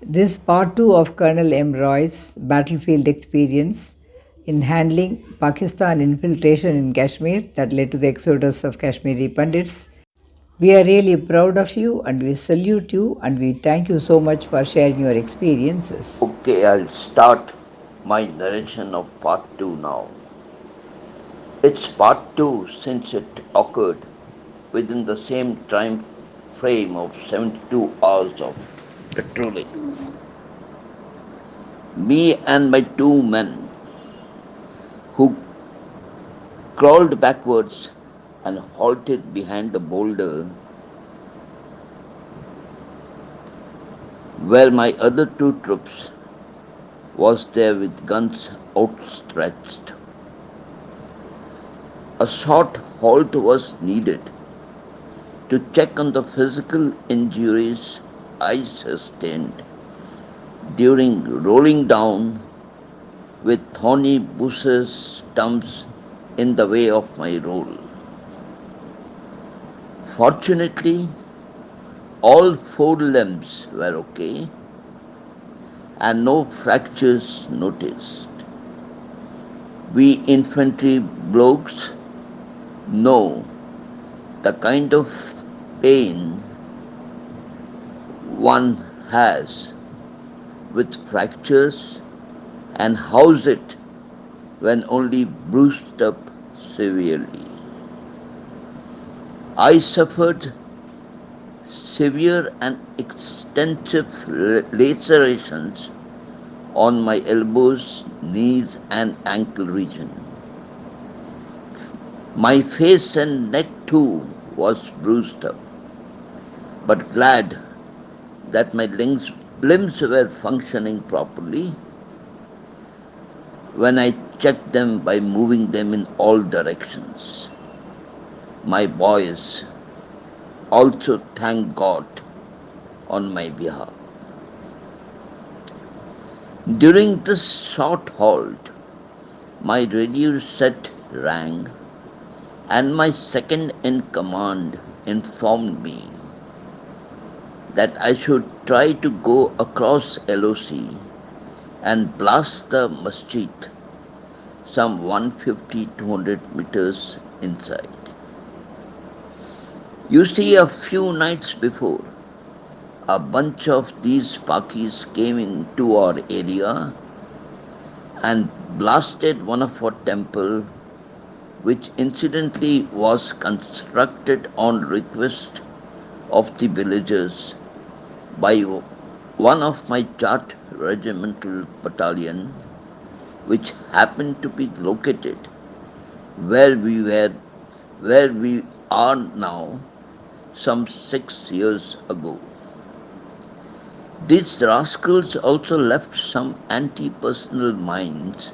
This part 2 of Colonel M. Roy's battlefield experience in handling Pakistan infiltration in Kashmir that led to the exodus of Kashmiri Pandits. We are really proud of you and we salute you and we thank you so much for sharing your experiences. Okay, I'll start my narration of part 2 now. It's part 2 since it occurred within the same time frame of 72 hours of patrolling. Me and my two men, who crawled backwards and halted behind the boulder where my other two troops was there with guns outstretched. A short halt was needed to check on the physical injuries I sustained during rolling down with thorny bushes stumps in the way of my roll. Fortunately, all four limbs were okay and no fractures noticed. We infantry blokes know the kind of pain one has with fractures and house it when only bruised up severely. I suffered severe and extensive lacerations on my elbows, knees, and ankle region. My face and neck too was bruised up, but glad that my limbs were functioning properly when I checked them by moving them in all directions. My boys also thank God on my behalf. During this short halt, my radio set rang and my second in command informed me that I should try to go across LOC and blast the masjid some 150-200 meters inside. You see, a few nights before, a bunch of these Pakis came into our area and blasted one of our temple, which incidentally was constructed on request of the villagers by one of my Jat regimental battalion, which happened to be located where we were, where we are now, some 6 years ago. These rascals also left some anti-personnel mines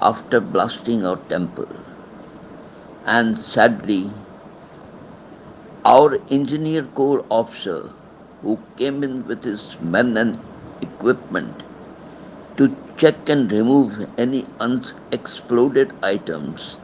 after blasting our temple, and sadly, our engineer corps officer, who came in with his men and equipment to check and remove any unexploded items,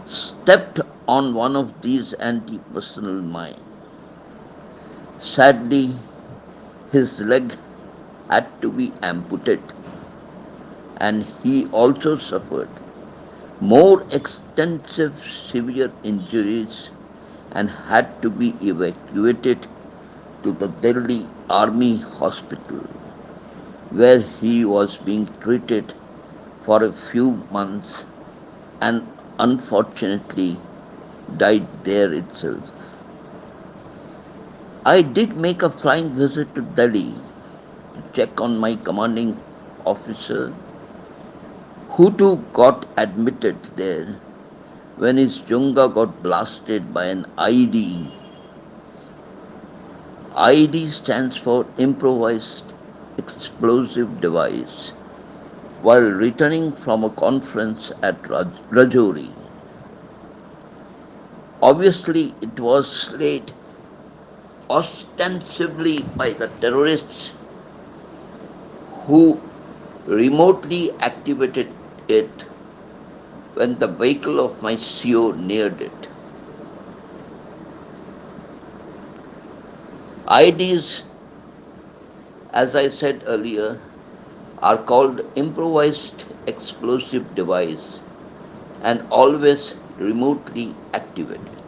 stepped on one of these anti-personnel mines. Sadly, his leg had to be amputated, and he also suffered more extensive severe injuries and had to be evacuated to the Delhi Army Hospital, where he was being treated for a few months and unfortunately died there itself. I did make a flying visit to Delhi to check on my commanding officer, who too got admitted there when his Junga got blasted by an ID. ID stands for improvised explosive device while returning from a conference at Rajouri. Obviously, it was slayed ostensibly by the terrorists who remotely activated it when the vehicle of my CO neared it. ID's as I said earlier, are called improvised explosive device and always remotely activated.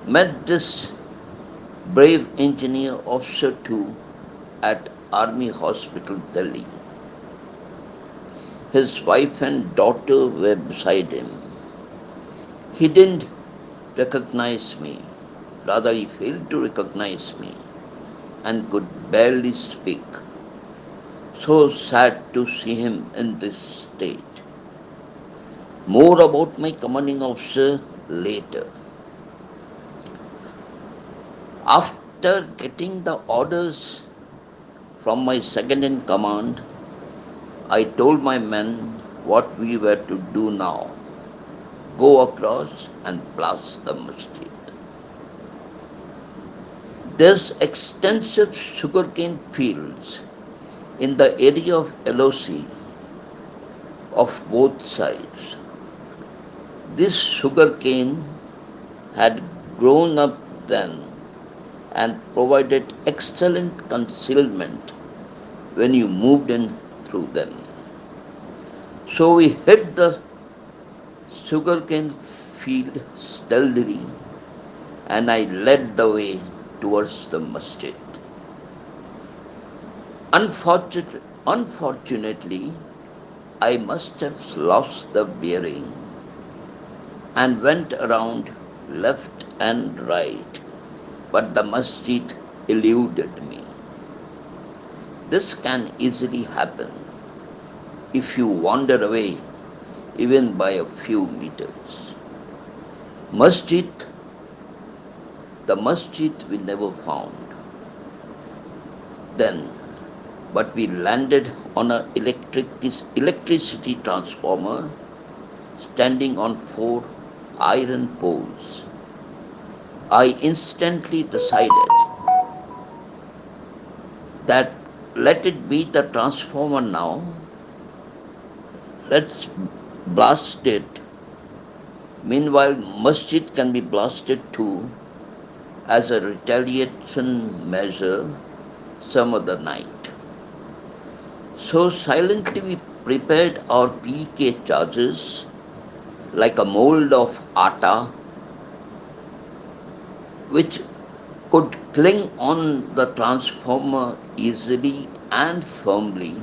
Met this brave engineer officer too at Army Hospital Delhi. His wife and daughter were beside him. He didn't recognize me, rather, he failed to recognize me and could barely speak. So sad to see him in this state. More about my commanding officer later. After getting the orders from my second in command, I told my men what we were to do now: go across and blast the masjid. There's extensive sugarcane fields in the area of LOC of both sides. This sugarcane had grown up then and provided excellent concealment when you moved in through them. So we hit the sugarcane field stealthily and I led the way towards the masjid. Unfortunately, I must have lost the bearing and went around left and right, but the masjid eluded me. This can easily happen if you wander away even by a few meters. Masjid, the masjid we never found then, but we landed on an electricity transformer standing on four iron poles. I instantly decided that let it be the transformer now, let's blast it. Meanwhile, masjid can be blasted too as a retaliation measure some other night. So silently we prepared our PK charges like a mold of atta which could cling on the transformer easily and firmly,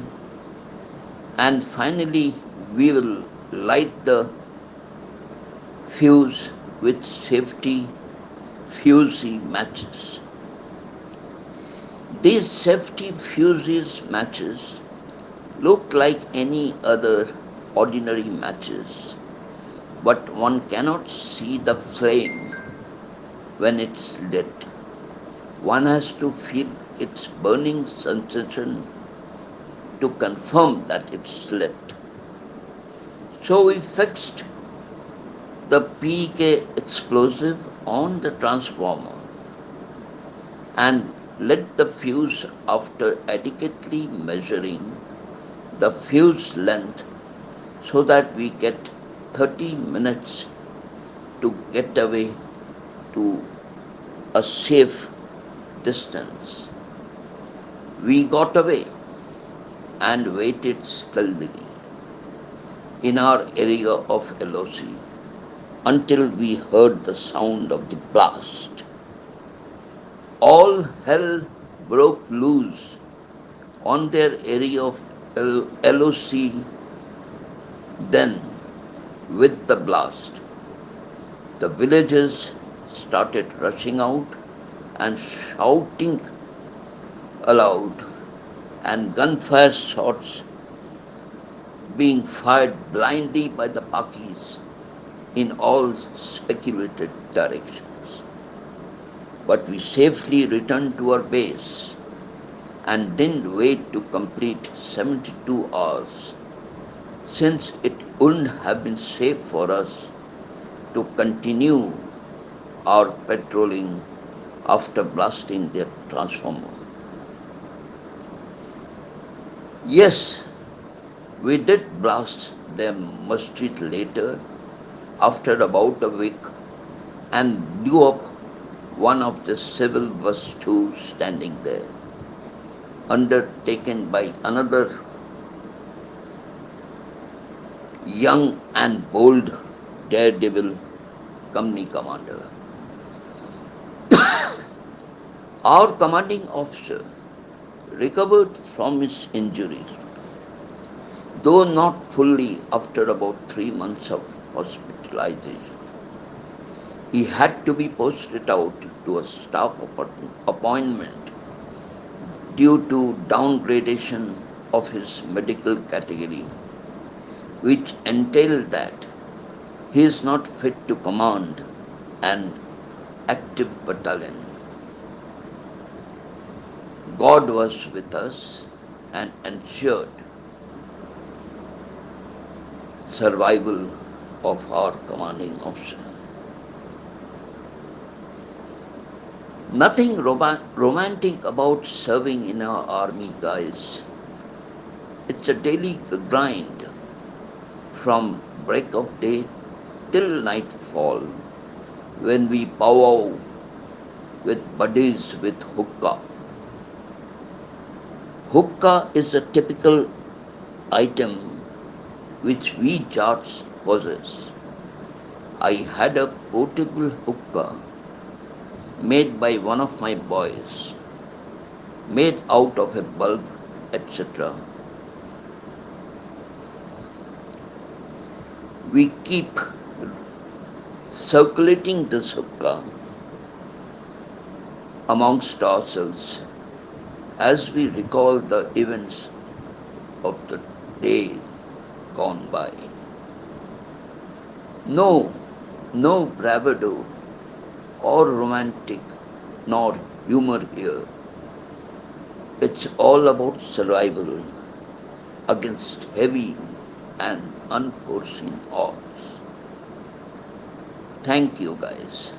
and finally we will light the fuse with safety fusee matches. These safety fuses matches look like any other ordinary matches, but one cannot see the flame when it's lit. One has to feel its burning sensation to confirm that it's lit. So we fixed the PK explosive on the transformer and lit the fuse after adequately measuring the fuse length so that we get 30 minutes to get away to a safe distance. We got away and waited stealthily in our area of LOC until we heard the sound of the blast. All hell broke loose on their area of LOC then with the blast. The villagers started rushing out and shouting aloud, and gunfire shots being fired blindly by the Pakis in all speculated directions. But we safely returned to our base and didn't wait to complete 72 hours, since it wouldn't have been safe for us to continue our patrolling after blasting their transformer. Yes, we did blast their masjid later after about a week and blew up one of the civil bus too standing there. undertaken by another young and bold daredevil company commander. Our commanding officer recovered from his injuries, though not fully after about 3 months of hospitalization. He had to be posted out to a staff appointment due to downgradation of his medical category, which entailed that he is not fit to command an active battalion. God was with us and ensured survival of our commanding officer. Nothing romantic about serving in our army, guys. It's a daily grind from break of day till nightfall when we powwow with buddies with hookah. Hookah is a typical item which we Jats possess. I had a portable hookah made by one of my boys, made out of a bulb, etc. We keep circulating this hookah amongst ourselves as we recall the events of the day gone by. No, no bravado or romantic nor humor here. It's all about survival against heavy and unforeseen odds. Thank you, guys.